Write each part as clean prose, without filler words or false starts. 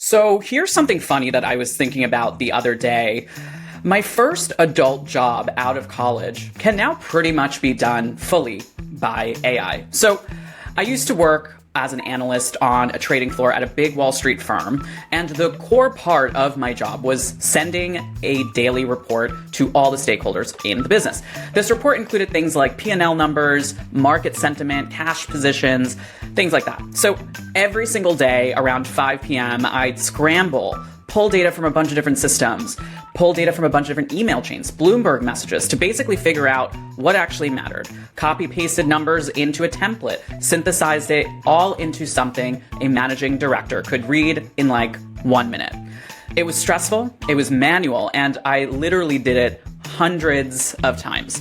So here's something funny that I was thinking about the other day. My first adult job out of college can now pretty much be done fully by AI. So I used to work as an analyst on a trading floor at a big Wall Street firm, and the core part of my job was sending a daily report to all the stakeholders in the business. This report included things like P&L numbers, market sentiment, cash positions, things like that. So every single day around 5 p.m., I'd scramble, pull data from a bunch of different systems, pull data from a bunch of different email chains, Bloomberg messages, to basically figure out what actually mattered. Copy-pasted numbers into a template, synthesized it all into something a managing director could read in like 1 minute. It was stressful, it was manual, and I literally did it hundreds of times.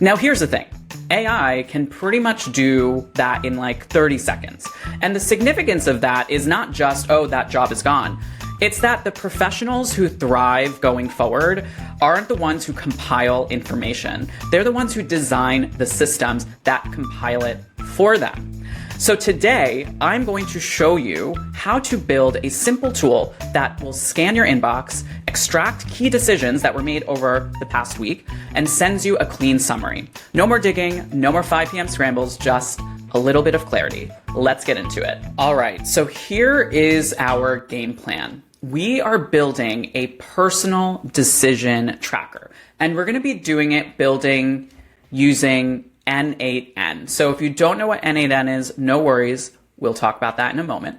Now here's the thing. AI can pretty much do that in like 30 seconds. And the significance of that is not just, oh, that job is gone. It's that the professionals who thrive going forward aren't the ones who compile information. They're the ones who design the systems that compile it for them. So today, I'm going to show you how to build a simple tool that will scan your inbox, extract key decisions that were made over the past week, and sends you a clean summary. No more digging, no more 5 p.m. scrambles, just a little bit of clarity. Let's get into it. All right, so here is our game plan. We are building a personal decision tracker, and we're going to be doing it building using n8n. So if you don't know what n8n is, no worries. We'll talk about that in a moment.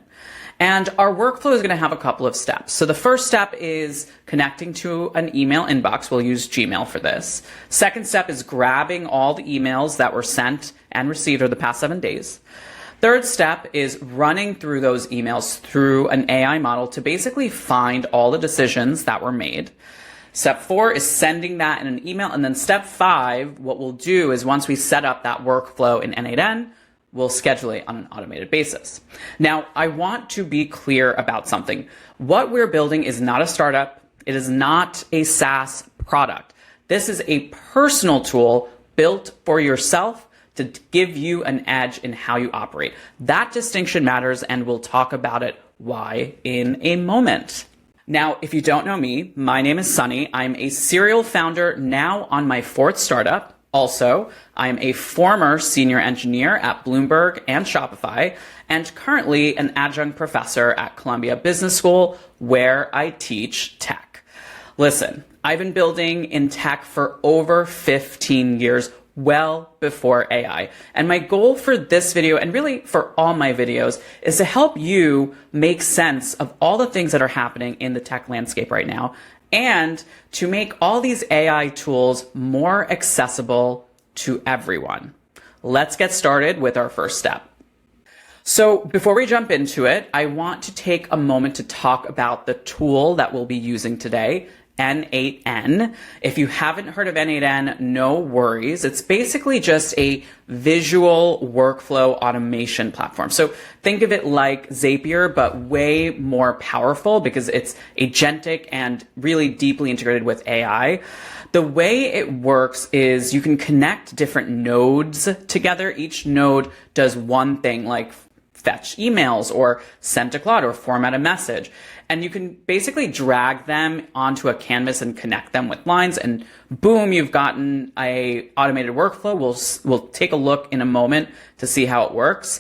And our workflow is going to have a couple of steps. So the first step is connecting to an email inbox. We'll use Gmail for this. Second step is grabbing all the emails that were sent and received over the past 7 days. Third step is running through those emails through an AI model to basically find all the decisions that were made. Step 4 is sending that in an email. And then step 5, what we'll do is once we set up that workflow in n8n, we'll schedule it on an automated basis. Now, I want to be clear about something. What we're building is not a startup. It is not a SaaS product. This is a personal tool built for yourself to give you an edge in how you operate. That distinction matters, and we'll talk about it why in a moment. Now, if you don't know me, my name is Sunny. I'm a serial founder now on my 4th startup. Also, I'm a former senior engineer at Bloomberg and Shopify, and currently an adjunct professor at Columbia Business School, where I teach tech. Listen, I've been building in tech for over 15 years, well before AI. And my goal for this video, and really for all my videos, is to help you make sense of all the things that are happening in the tech landscape right now, and to make all these AI tools more accessible to everyone. Let's get started with our first step. So before we jump into it, I want to take a moment to talk about the tool that we'll be using today, n8n. If you haven't heard of n8n, no worries. It's basically just a visual workflow automation platform. So think of it like Zapier, but way more powerful because it's agentic and really deeply integrated with AI. The way it works is you can connect different nodes together. Each node does one thing, like fetch emails or send to Claude or format a message. And you can basically drag them onto a canvas and connect them with lines, and boom, you've gotten a automated workflow. We'll take a look in a moment to see how it works.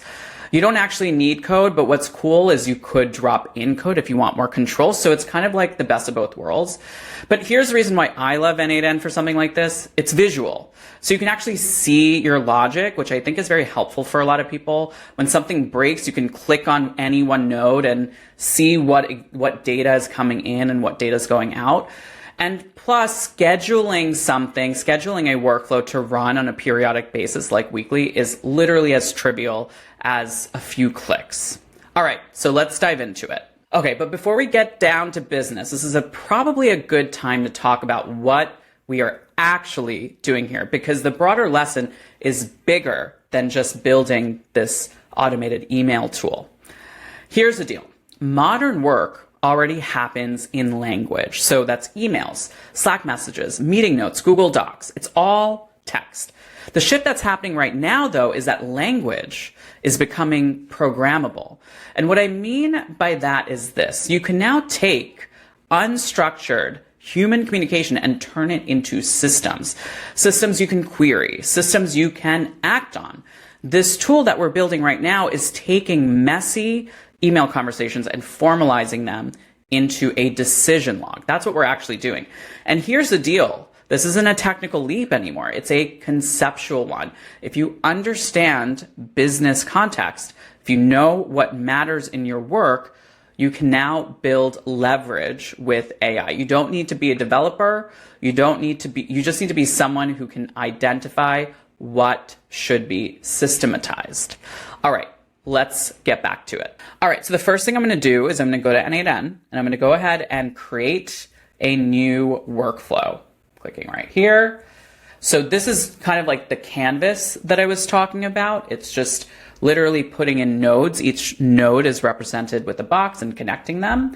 You don't actually need code, but what's cool is you could drop in code if you want more control. So it's kind of like the best of both worlds. But here's the reason why I love n8n for something like this. It's visual. So you can actually see your logic, which I think is very helpful for a lot of people. When something breaks, you can click on any one node and see what data is coming in and what data is going out. And plus, scheduling a workflow to run on a periodic basis like weekly is literally as trivial as a few clicks. All right, so let's dive into it. Okay, but before we get down to business, this is probably a good time to talk about what we are actually doing here, because the broader lesson is bigger than just building this automated email tool. Here's the deal. Modern work already happens in language. So that's emails, Slack messages, meeting notes, Google Docs. It's all text. The shift that's happening right now, though, is that language is becoming programmable. And what I mean by that is this. You can now take unstructured human communication and turn it into systems. Systems you can query, systems you can act on. This tool that we're building right now is taking messy email conversations and formalizing them into a decision log. That's what we're actually doing. And here's the deal. This isn't a technical leap anymore. It's a conceptual one. If you understand business context, if you know what matters in your work, you can now build leverage with AI. You don't need to be a developer. You just need to be someone who can identify what should be systematized. All right, let's get back to it. All right, so the first thing I'm gonna do is I'm gonna go to n8n and I'm gonna go ahead and create a new workflow. Clicking right here. So this is kind of like the canvas that I was talking about. It's just literally putting in nodes. Each node is represented with a box and connecting them.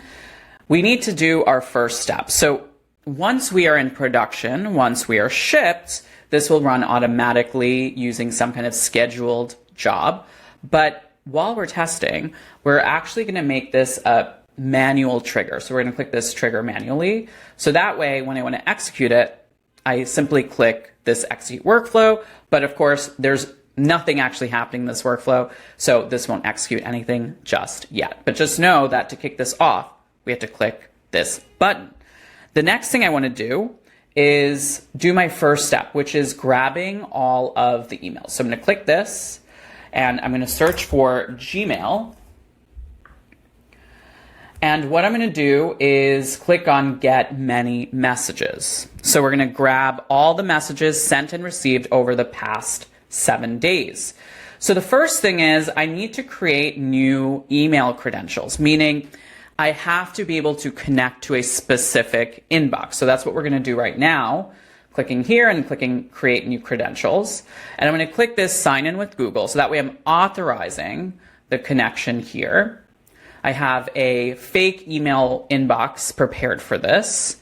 We need to do our first step. So once we are in production, once we are shipped, this will run automatically using some kind of scheduled job. But while we're testing, we're actually going to make this a manual trigger. So we're going to click this trigger manually. So that way, when I want to execute it, I simply click this execute workflow. But of course, there's nothing actually happening in this workflow. So this won't execute anything just yet. But just know that to kick this off, we have to click this button. The next thing I want to do is do my first step, which is grabbing all of the emails. So I'm going to click this and I'm going to search for Gmail. And what I'm going to do is click on Get Many Messages. So we're going to grab all the messages sent and received over the past 7 days. So the first thing is I need to create new email credentials, meaning I have to be able to connect to a specific inbox. So that's what we're going to do right now. Clicking here and clicking Create New Credentials. And I'm going to click this Sign In with Google. So that way I'm authorizing the connection here. I have a fake email inbox prepared for this.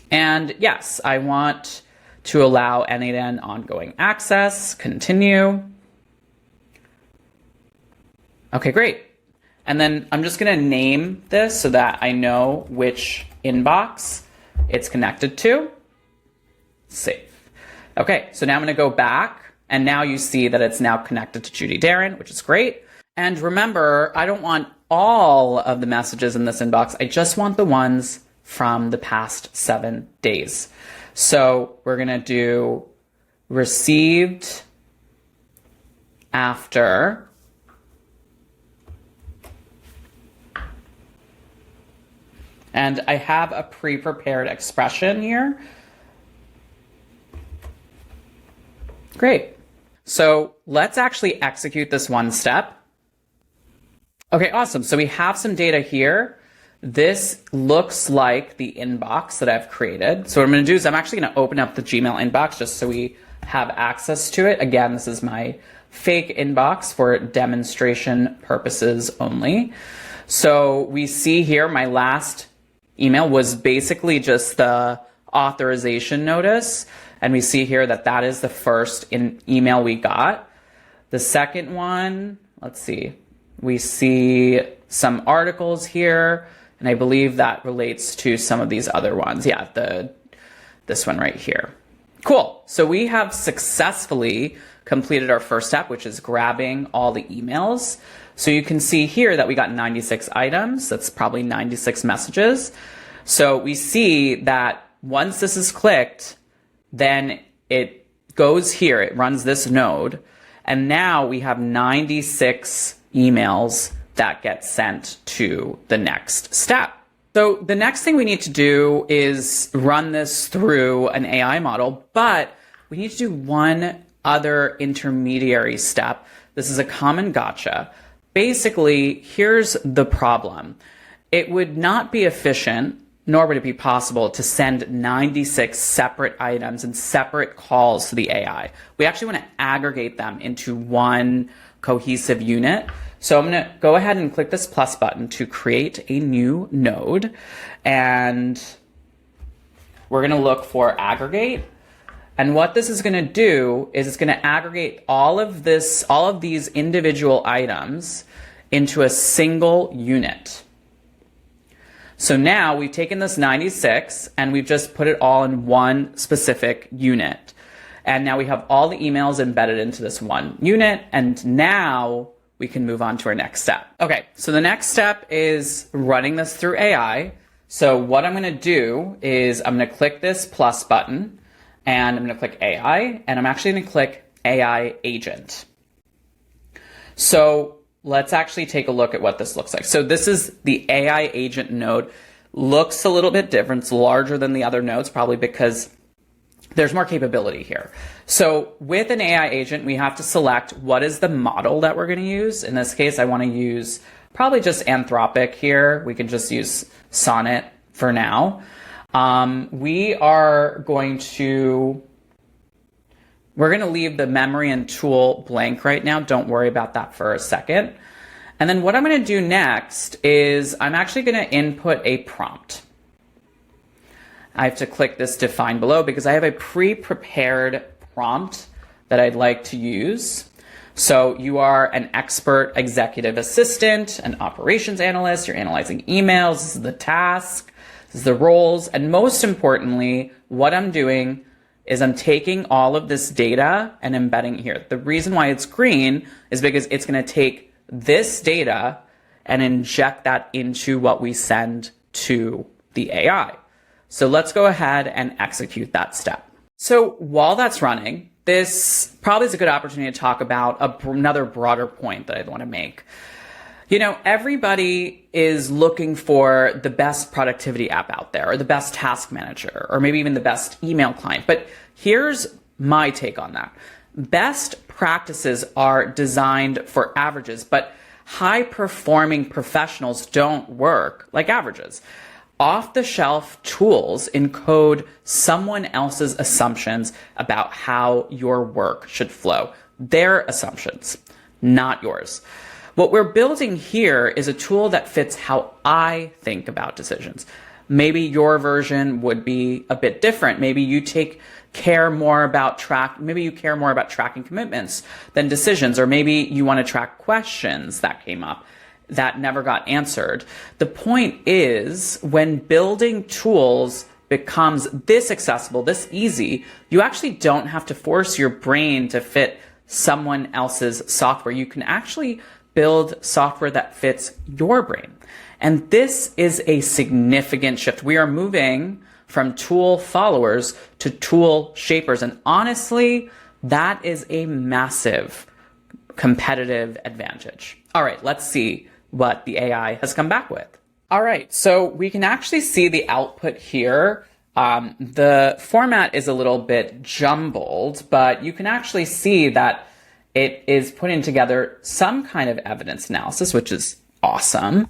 And yes, I want to allow n8n ongoing access, continue. Okay, great. And then I'm just going to name this so that I know which inbox it's connected to. Save. Okay, so now I'm going to go back, and now you see that it's now connected to Judy Darren, which is great. And remember, I don't want all of the messages in this inbox. I just want the ones from the past 7 days. So we're going to do received after and I have a pre-prepared expression here. Great. So let's actually execute this one step. Okay, awesome. So we have some data here. This looks like the inbox that I've created. So what I'm going to do is I'm actually going to open up the Gmail inbox just so we have access to it. Again, this is my fake inbox for demonstration purposes only. So we see here my last email was basically just the authorization notice. And we see here that that is the first email we got. The second one, let's see. We see some articles here, and I believe that relates to some of these other ones. Yeah, this one right here. Cool. So we have successfully completed our first step, which is grabbing all the emails. So you can see here that we got 96 items. That's probably 96 messages. So we see that once this is clicked, then it goes here. It runs this node. And now we have 96 emails that get sent to the next step. So the next thing we need to do is run this through an AI model, but we need to do one other intermediary step. This is a common gotcha. Basically, here's the problem. It would not be efficient, nor would it be possible to send 96 separate items and separate calls to the AI. We actually want to aggregate them into one cohesive unit. So I'm going to go ahead and click this plus button to create a new node. And we're going to look for aggregate. And what this is going to do is it's going to aggregate all of these individual items into a single unit. So now we've taken this 96 and we've just put it all in one specific unit. And now we have all the emails embedded into this one unit. And now we can move on to our next step. Okay, so the next step is running this through AI. So what I'm going to do is I'm going to click this plus button and I'm going to click AI, and I'm actually going to click AI agent. So let's actually take a look at what this looks like. So this is the AI agent node. Looks a little bit different. It's larger than the other nodes, probably because there's more capability here. So with an AI agent, we have to select what is the model that we're going to use. In this case, I want to use probably just Anthropic here. We can just use Sonnet for now. We're going to leave the memory and tool blank right now. Don't worry about that for a second. And then what I'm going to do next is I'm actually going to input a prompt. I have to click this define below because I have a pre-prepared prompt that I'd like to use. So you are an expert executive assistant, an operations analyst, you're analyzing emails, this is the task, this is the roles, and most importantly, what I'm doing is I'm taking all of this data and embedding here. The reason why it's green is because it's going to take this data and inject that into what we send to the AI. So let's go ahead and execute that step. So while that's running, this probably is a good opportunity to talk about another broader point that I want to make. You know, everybody is looking for the best productivity app out there, or the best task manager, or maybe even the best email client. But here's my take on that. Best practices are designed for averages, but high-performing professionals don't work like averages. Off-the-shelf tools encode someone else's assumptions about how your work should flow. Their assumptions, not yours. What we're building here is a tool that fits how I think about decisions. Maybe your version would be a bit different. Maybe you care more about tracking commitments than decisions, or maybe you want to track questions that came up that never got answered. The point is, when building tools becomes this accessible, this easy, you actually don't have to force your brain to fit someone else's software. You can actually build software that fits your brain. And this is a significant shift. We are moving from tool followers to tool shapers. And honestly, that is a massive competitive advantage. All right, let's see what the AI has come back with. All right, so we can actually see the output here. The format is a little bit jumbled, but you can actually see that it is putting together some kind of evidence analysis, which is awesome.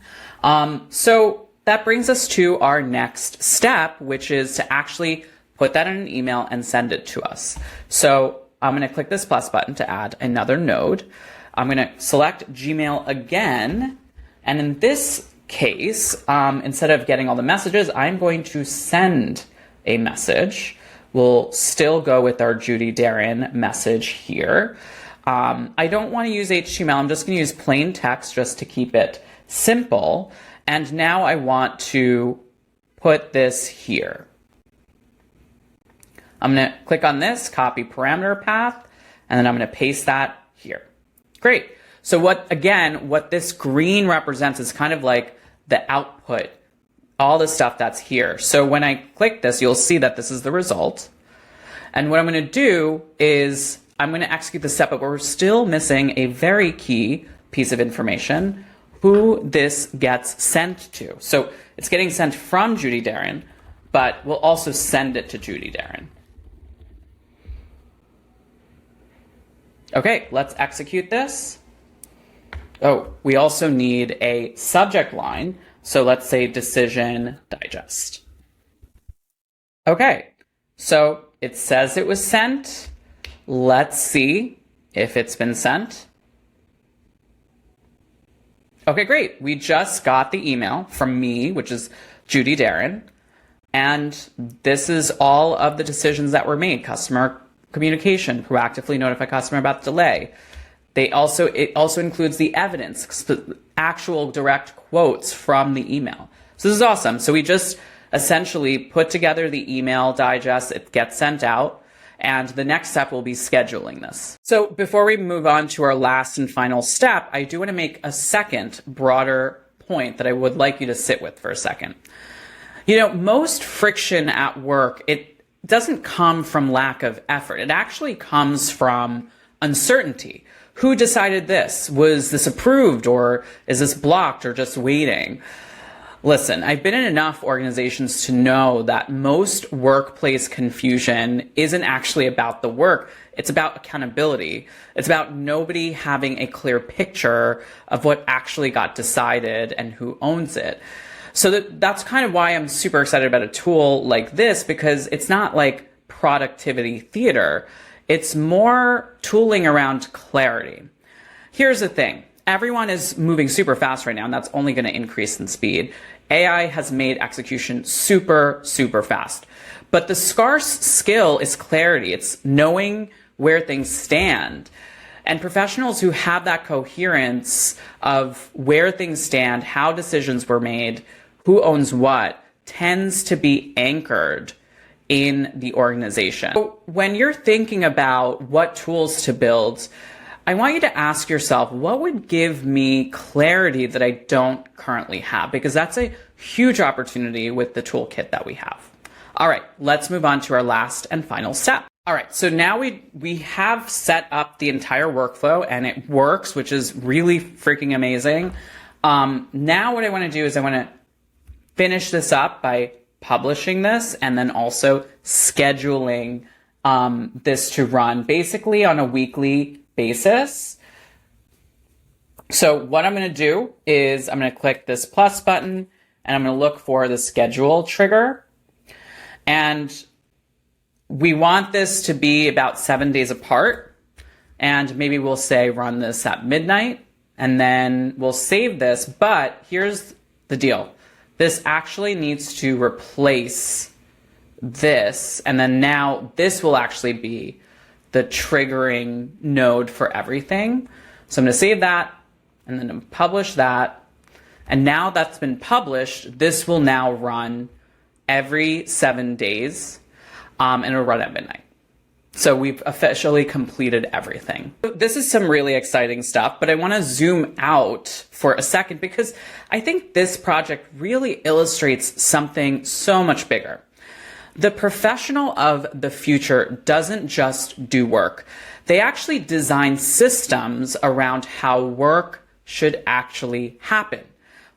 So that brings us to our next step, which is to actually put that in an email and send it to us. So I'm going to click this plus button to add another node. I'm going to select Gmail again. And in this case, instead of getting all the messages, I'm going to send a message. We'll still go with our Judy Darren message here. I don't want to use HTML. I'm just going to use plain text just to keep it simple. And now I want to put this here. I'm going to click on this, copy parameter path, and then I'm going to paste that here. Great. So what this green represents is kind of like the output, all the stuff that's here. So when I click this, you'll see that this is the result. And what I'm going to do is I'm going to execute the step, but we're still missing a very key piece of information, who this gets sent to. So it's getting sent from Judy Darren, but we'll also send it to Judy Darren. Okay, let's execute this. Oh, we also need a subject line. So let's say Decision Digest. Okay, so it says it was sent. Let's see if it's been sent. Okay, great. We just got the email from me, which is Judy Darren. And this is all of the decisions that were made. Customer communication, proactively notify customer about the delay. It also includes the evidence, actual direct quotes from the email. So this is awesome. So we just essentially put together the email digest, it gets sent out, and the next step will be scheduling this. So before we move on to our last and final step, I do want to make a second broader point that I would like you to sit with for a second. You know, most friction at work, it doesn't come from lack of effort. It actually comes from uncertainty. Who decided this? Was this approved, or is this blocked, or just waiting? Listen, I've been in enough organizations to know that most workplace confusion isn't actually about the work. It's about accountability. It's about nobody having a clear picture of what actually got decided and who owns it. So that's kind of why I'm super excited about a tool like this, because it's not like productivity theater. It's more tooling around clarity. Here's the thing. Everyone is moving super fast right now, and that's only going to increase in speed. AI has made execution super, super fast. But the scarce skill is clarity. It's knowing where things stand. And professionals who have that coherence of where things stand, how decisions were made, who owns what, tends to be anchored in the organization. So when you're thinking about what tools to build, I want you to ask yourself, what would give me clarity that I don't currently have? Because that's a huge opportunity with the toolkit that we have. All right, let's move on to our last and final step. All right, so now we have set up the entire workflow and it works, which is really freaking amazing. Now what I want to do is I want to finish this up by publishing this and then also scheduling this to run basically on a weekly basis. So what I'm going to do is I'm going to click this plus button and I'm going to look for the schedule trigger. And we want this to be about 7 days apart. And maybe we'll say run this at midnight and then we'll save this. But here's the deal. This actually needs to replace this. And then now this will actually be the triggering node for everything. So I'm going to save that and then publish that. And now that's been published, this will now run every 7 days and it'll run at midnight. So we've officially completed everything. This is some really exciting stuff, but I want to zoom out for a second because I think this project really illustrates something so much bigger. The professional of the future doesn't just do work. They actually design systems around how work should actually happen.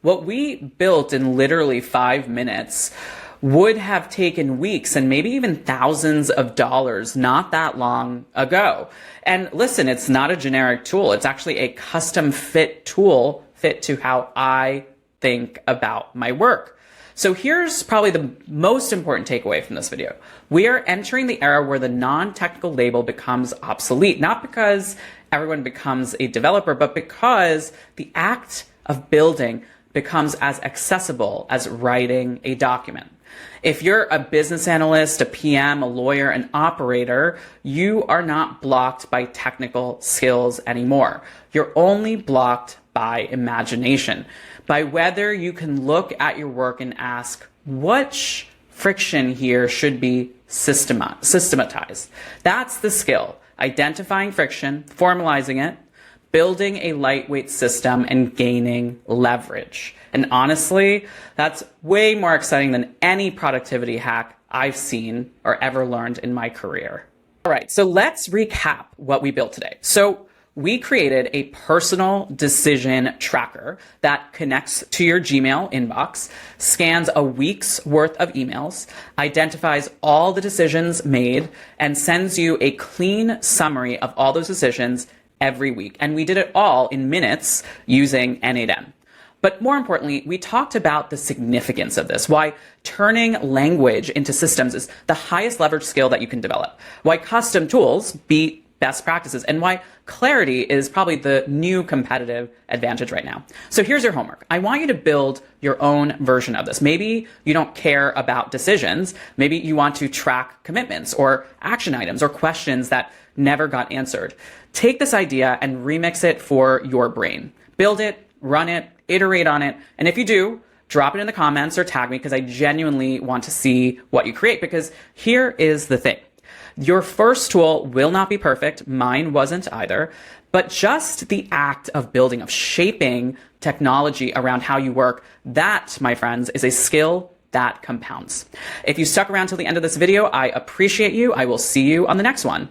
What we built in literally 5 minutes would have taken weeks and maybe even thousands of dollars not that long ago. And listen, it's not a generic tool. It's actually a custom fit tool fit to how I think about my work. So here's probably the most important takeaway from this video. We are entering the era where the non-technical label becomes obsolete, not because everyone becomes a developer, but because the act of building becomes as accessible as writing a document. If you're a business analyst, a PM, a lawyer, an operator, you are not blocked by technical skills anymore. You're only blocked by imagination, by whether you can look at your work and ask, which friction here should be systematized. That's the skill, identifying friction, formalizing it, building a lightweight system, and gaining leverage. And honestly, that's way more exciting than any productivity hack I've seen or ever learned in my career. All right, so let's recap what we built today. So we created a personal decision tracker that connects to your Gmail inbox, scans a week's worth of emails, identifies all the decisions made, and sends you a clean summary of all those decisions every week. And we did it all in minutes using n8n. But more importantly, we talked about the significance of this, why turning language into systems is the highest leverage skill that you can develop, why custom tools beat best practices and why clarity is probably the new competitive advantage right now. So here's your homework. I want you to build your own version of this. Maybe you don't care about decisions. Maybe you want to track commitments or action items or questions that never got answered. Take this idea and remix it for your brain. Build it, run it, iterate on it. And if you do, drop it in the comments or tag me because I genuinely want to see what you create. Because here is the thing. Your first tool will not be perfect. Mine wasn't either. But just the act of building, of shaping technology around how you work, that, my friends, is a skill that compounds. If you stuck around till the end of this video, I appreciate you. I will see you on the next one.